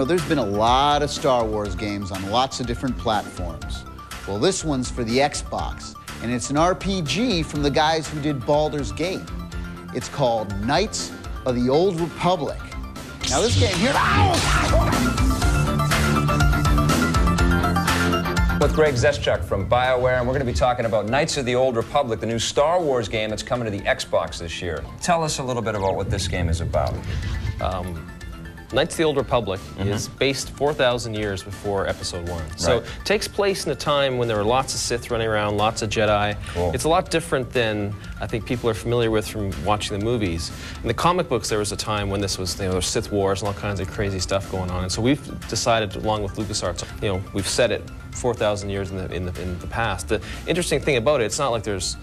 know, there's been a lot of Star Wars games on lots of different platforms. Well, this one's for the Xbox, and it's an RPG from the guys who did Baldur's Gate. It's called Knights of the Old Republic. Now this game here... With Greg Zeschuk from BioWare, and we're going to be talking about Knights of the Old Republic, the new Star Wars game that's coming to the Xbox this year. Tell us a little bit about what this game is about. Knights of the Old Republic is based 4,000 years before Episode 1. So it takes place in a time when there were lots of Sith running around, lots of Jedi. Cool. It's a lot different than I think people are familiar with from watching the movies. In the comic books, there was a time when this was, there were Sith wars and all kinds of crazy stuff going on. And so we've decided, along with LucasArts, we've set it 4,000 years in the past. The interesting thing about it, it's not like there's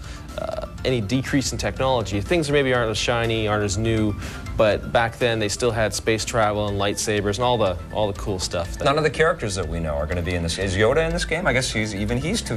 any decrease in technology. Things maybe aren't as shiny, aren't as new, but back then they still had space travel and lightsabers and all the cool stuff. None of the characters that we know are going to be in this. Is Yoda in this game? I guess he's too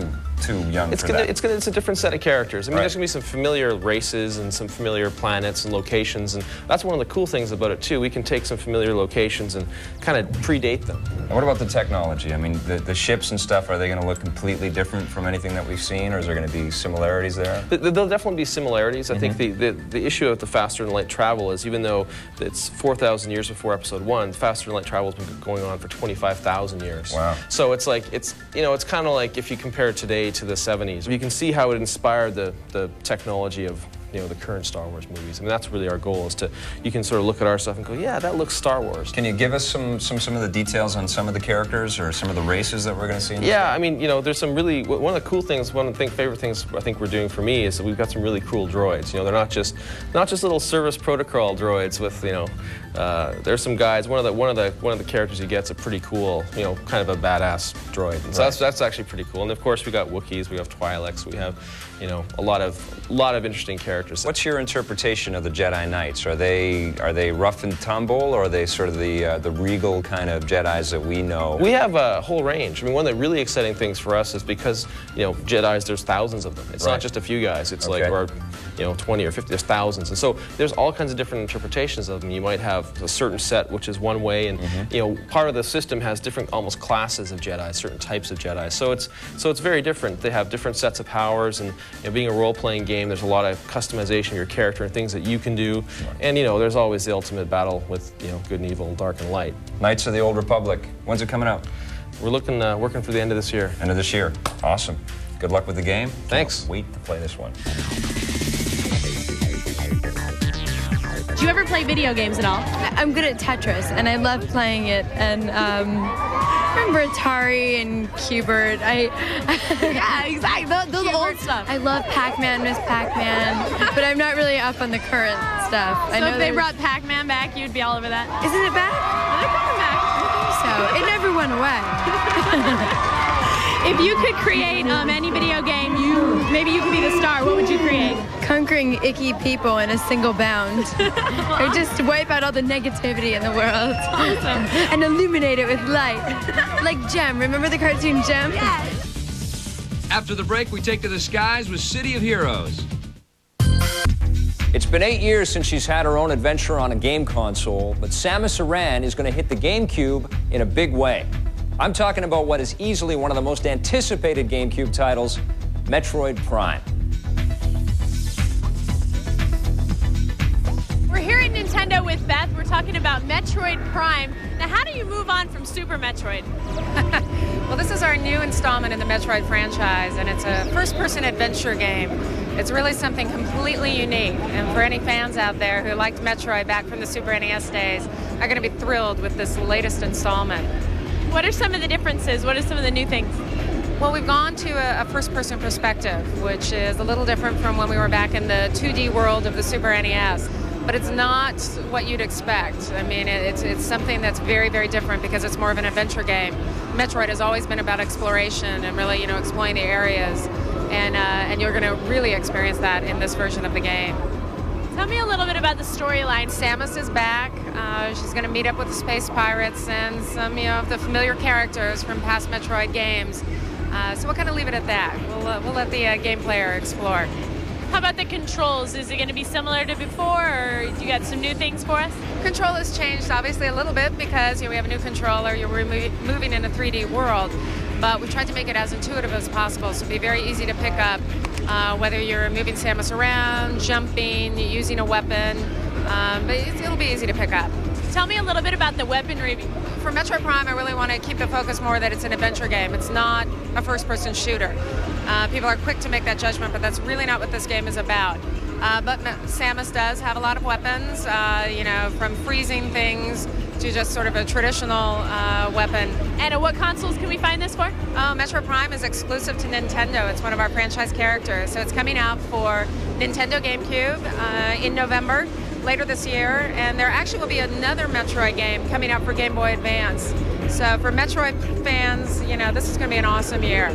young for that. It's a different set of characters. I mean, there's going to be some familiar races and some familiar planets and locations, and that's one of the cool things about it too. We can take some familiar locations and kind of predate them. And what about the technology? I mean, the ships and stuff, are they going to look completely different from anything that we've seen, or is there going to be similarities there? There'll definitely be similarities. I think the issue of the faster than light travel is, even though it's 4,000 years before Episode 1, faster than light travel has been going on for 25,000 years. Wow. So it's like, it's kind of like if you compare today to the 70s. You can see how it inspired the technology of the current Star Wars movies. I mean, that's really our goal, is you can sort of look at our stuff and go, yeah, that looks Star Wars. Can you give us some of the details on some of the characters or some of the races that we're going to see in this game? I mean, there's some really, one of the cool things, one of the favorite things I think we're doing for me is that we've got some really cool droids. They're not just little service protocol droids with, there's some guys, one of the characters he gets a pretty cool, kind of a badass droid. And so that's actually pretty cool. And of course we got Wookiees, we have Twi'leks, we have, a lot of interesting characters. What's your interpretation of the Jedi Knights? Are they rough and tumble, or are they sort of the regal kind of Jedis that we know? We have a whole range. I mean, one of the really exciting things for us is because Jedis, there's thousands of them. It's not just a few guys. It's like, or 20 or 50. There's thousands, and so there's all kinds of different interpretations of them. You might have a certain set which is one way, and part of the system has different almost classes of Jedi, certain types of Jedi. So it's very different. They have different sets of powers, and being a role-playing game, there's a lot of customization of your character and things that you can do. And there's always the ultimate battle with good and evil, dark and light. Knights of the Old Republic. When's it coming out? We're working for the end of this year. End of this year. Awesome. Good luck with the game. Thanks. Can't wait to play this one. Do you ever play video games at all? I'm good at Tetris, and I love playing it. And I remember Atari and Q*bert. Yeah, exactly. Those old stuff. I love Pac-Man, Miss Pac-Man, but I'm not really up on the current stuff. So if they brought Pac-Man back, you'd be all over that? Isn't it back? They're coming back. So it never went away. If you could create any video game, maybe you could be the star, what would you create? Conquering icky people in a single bound. Or just wipe out all the negativity in the world. Awesome. And illuminate it with light. Like Jem. Remember the cartoon Jem? Yes. After the break, we take to the skies with City of Heroes. It's been 8 years since she's had her own adventure on a game console, but Samus Aran is going to hit the GameCube in a big way. I'm talking about what is easily one of the most anticipated GameCube titles, Metroid Prime. We're here at Nintendo with Beth. We're talking about Metroid Prime. Now, how do you move on from Super Metroid? Well, this is our new installment in the Metroid franchise, and it's a first-person adventure game. It's really something completely unique, and for any fans out there who liked Metroid back from the Super NES days, are going to be thrilled with this latest installment. What are some of the differences? What are some of the new things? Well, we've gone to a first-person perspective, which is a little different from when we were back in the 2D world of the Super NES. But it's not what you'd expect. I mean, it's something that's very, very different because it's more of an adventure game. Metroid has always been about exploration and really, exploring the areas. And you're going to really experience that in this version of the game. Tell me a little bit about the storyline. Samus is back. She's going to meet up with the space pirates and some, of the familiar characters from past Metroid games. So we'll kind of leave it at that. We'll let the game player explore. How about the controls? Is it going to be similar to before, or do you got some new things for us? Control has changed obviously a little bit because we have a new controller. We're moving in a 3D world, but we tried to make it as intuitive as possible, so it'll be very easy to pick up, whether you're moving Samus around, jumping, using a weapon, but it'll be easy to pick up. Tell me a little bit about the weaponry. For Metroid Prime, I really want to keep the focus more that it's an adventure game. It's not a first-person shooter. People are quick to make that judgment, but that's really not what this game is about. But Samus does have a lot of weapons, from freezing things to just sort of a traditional weapon. And what consoles can we find this for? Metroid Prime is exclusive to Nintendo. It's one of our franchise characters. So it's coming out for Nintendo GameCube in November, later this year. And there actually will be another Metroid game coming out for Game Boy Advance. So for Metroid fans, this is going to be an awesome year.